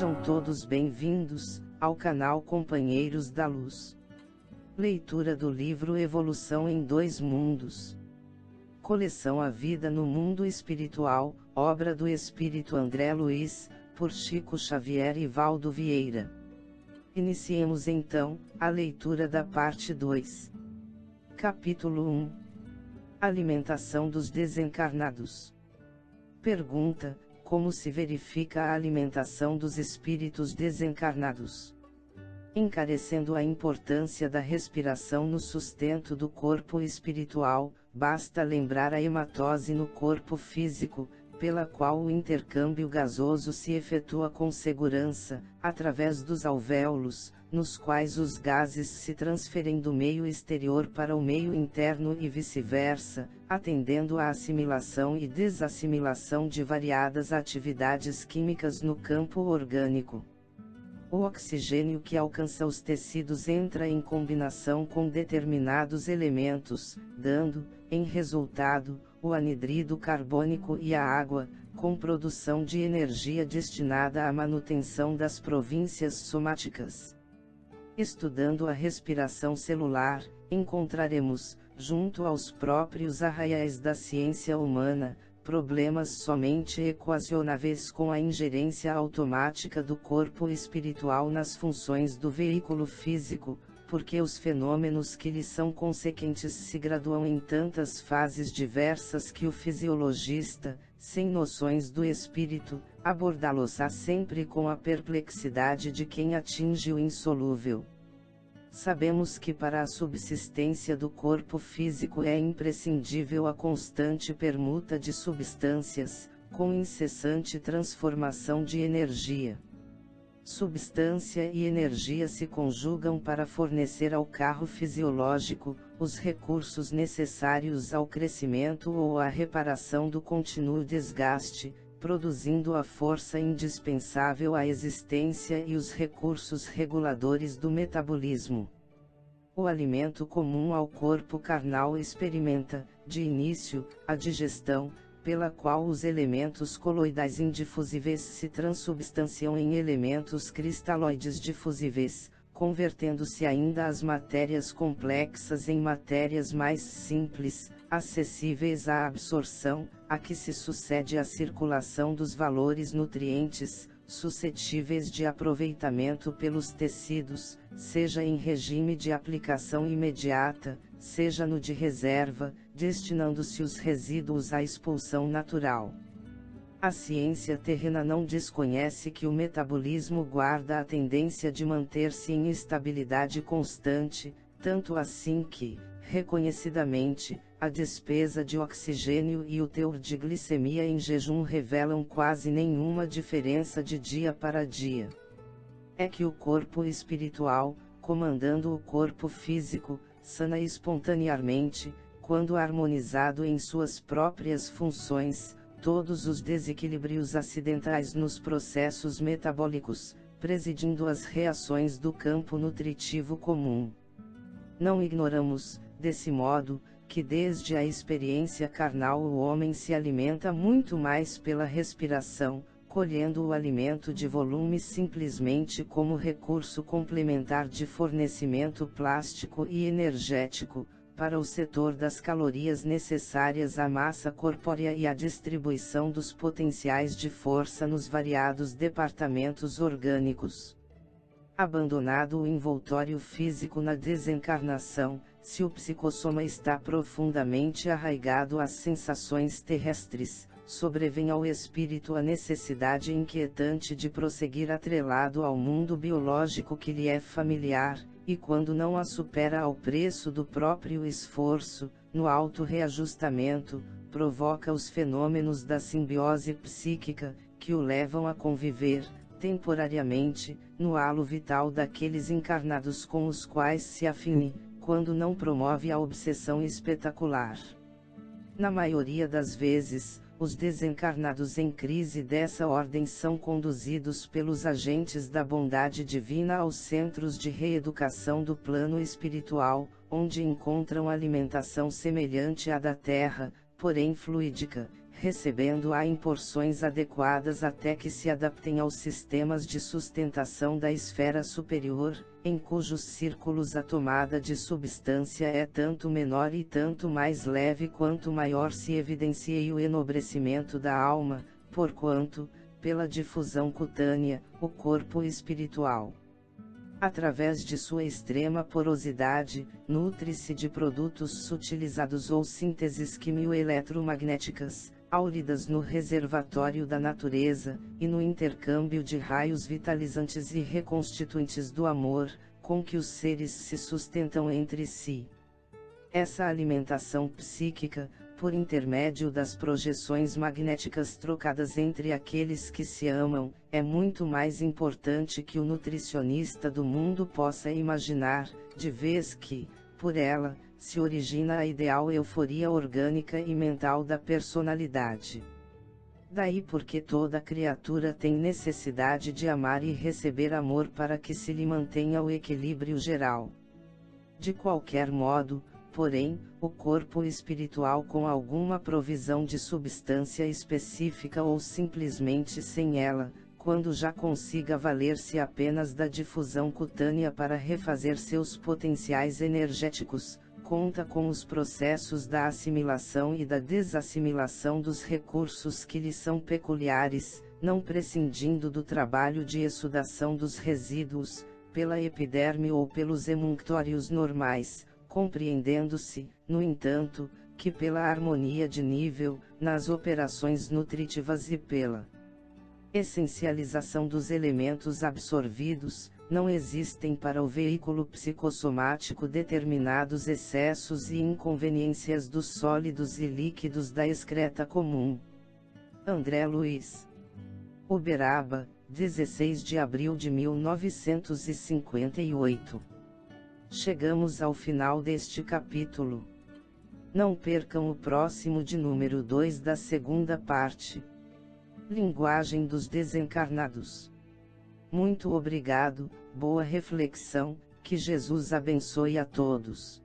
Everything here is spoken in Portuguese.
Sejam todos bem-vindos ao canal Companheiros da Luz. Leitura do livro Evolução em Dois Mundos. Coleção A Vida no Mundo Espiritual, obra do Espírito André Luiz, por Chico Xavier e Valdo Vieira. Iniciemos então a leitura da parte 2. Capítulo 1. Alimentação dos desencarnados. Pergunta: como se verifica a alimentação dos espíritos desencarnados? Encarecendo a importância da respiração no sustento do corpo espiritual, basta lembrar a hematose no corpo físico, pela qual o intercâmbio gasoso se efetua com segurança, através dos alvéolos, nos quais os gases se transferem do meio exterior para o meio interno e vice-versa, atendendo à assimilação e desassimilação de variadas atividades químicas no campo orgânico. O oxigênio que alcança os tecidos entra em combinação com determinados elementos, dando, em resultado, o anidrido carbônico e a água, com produção de energia destinada à manutenção das províncias somáticas. Estudando a respiração celular, encontraremos, junto aos próprios arraiais da ciência humana, problemas somente equacionáveis com a ingerência automática do corpo espiritual nas funções do veículo físico, porque os fenômenos que lhe são consequentes se graduam em tantas fases diversas que o fisiologista, sem noções do espírito, abordá-los-á sempre com a perplexidade de quem atinge o insolúvel. Sabemos que para a subsistência do corpo físico é imprescindível a constante permuta de substâncias, com incessante transformação de energia. Substância e energia se conjugam para fornecer ao carro fisiológico os recursos necessários ao crescimento ou à reparação do contínuo desgaste, produzindo a força indispensável à existência e os recursos reguladores do metabolismo. O alimento comum ao corpo carnal experimenta, de início, a digestão, pela qual os elementos coloidais indifusíveis se transubstanciam em elementos cristalóides difusíveis, convertendo-se ainda as matérias complexas em matérias mais simples, acessíveis à absorção, a que se sucede a circulação dos valores nutrientes, suscetíveis de aproveitamento pelos tecidos, seja em regime de aplicação imediata, seja no de reserva, destinando-se os resíduos à expulsão natural. A ciência terrena não desconhece que o metabolismo guarda a tendência de manter-se em estabilidade constante, tanto assim que, reconhecidamente, a despesa de oxigênio e o teor de glicemia em jejum revelam quase nenhuma diferença de dia para dia. É que o corpo espiritual, comandando o corpo físico, sana espontaneamente, quando harmonizado em suas próprias funções, todos os desequilíbrios acidentais nos processos metabólicos, presidindo as reações do campo nutritivo comum. Não ignoramos, desse modo, que desde a experiência carnal o homem se alimenta muito mais pela respiração, colhendo o alimento de volume simplesmente como recurso complementar de fornecimento plástico e energético, para o setor das calorias necessárias à massa corpórea e à distribuição dos potenciais de força nos variados departamentos orgânicos. Abandonado o envoltório físico na desencarnação, se o psicossoma está profundamente arraigado às sensações terrestres, sobrevém ao espírito a necessidade inquietante de prosseguir atrelado ao mundo biológico que lhe é familiar, e quando não a supera ao preço do próprio esforço, no auto-reajustamento, provoca os fenômenos da simbiose psíquica, que o levam a conviver, temporariamente, no halo vital daqueles encarnados com os quais se afine, quando não promove a obsessão espetacular. Na maioria das vezes, os desencarnados em crise dessa ordem são conduzidos pelos agentes da bondade divina aos centros de reeducação do plano espiritual, onde encontram alimentação semelhante à da terra, porém fluídica, recebendo-a em porções adequadas até que se adaptem aos sistemas de sustentação da esfera superior, em cujos círculos a tomada de substância é tanto menor e tanto mais leve quanto maior se evidencie o enobrecimento da alma, porquanto, pela difusão cutânea, o corpo espiritual, através de sua extrema porosidade, nutre-se de produtos sutilizados ou sínteses quimio-eletromagnéticas, áuridas no reservatório da natureza, e no intercâmbio de raios vitalizantes e reconstituintes do amor, com que os seres se sustentam entre si. Essa alimentação psíquica, por intermédio das projeções magnéticas trocadas entre aqueles que se amam, é muito mais importante que o nutricionista do mundo possa imaginar, de vez que, por ela, se origina a ideal euforia orgânica e mental da personalidade. Daí porque toda criatura tem necessidade de amar e receber amor para que se lhe mantenha o equilíbrio geral. De qualquer modo, porém, o corpo espiritual com alguma provisão de substância específica ou simplesmente sem ela, quando já consiga valer-se apenas da difusão cutânea para refazer seus potenciais energéticos, conta com os processos da assimilação e da desassimilação dos recursos que lhe são peculiares, não prescindindo do trabalho de exsudação dos resíduos, pela epiderme ou pelos emunctórios normais, compreendendo-se, no entanto, que pela harmonia de nível, nas operações nutritivas e pela essencialização dos elementos absorvidos, não existem para o veículo psicossomático determinados excessos e inconveniências dos sólidos e líquidos da excreta comum. André Luiz. Uberaba, 16 de abril de 1958. Chegamos ao final deste capítulo. Não percam o próximo de número 2 da segunda parte. Linguagem dos desencarnados. Muito obrigado, boa reflexão, que Jesus abençoe a todos.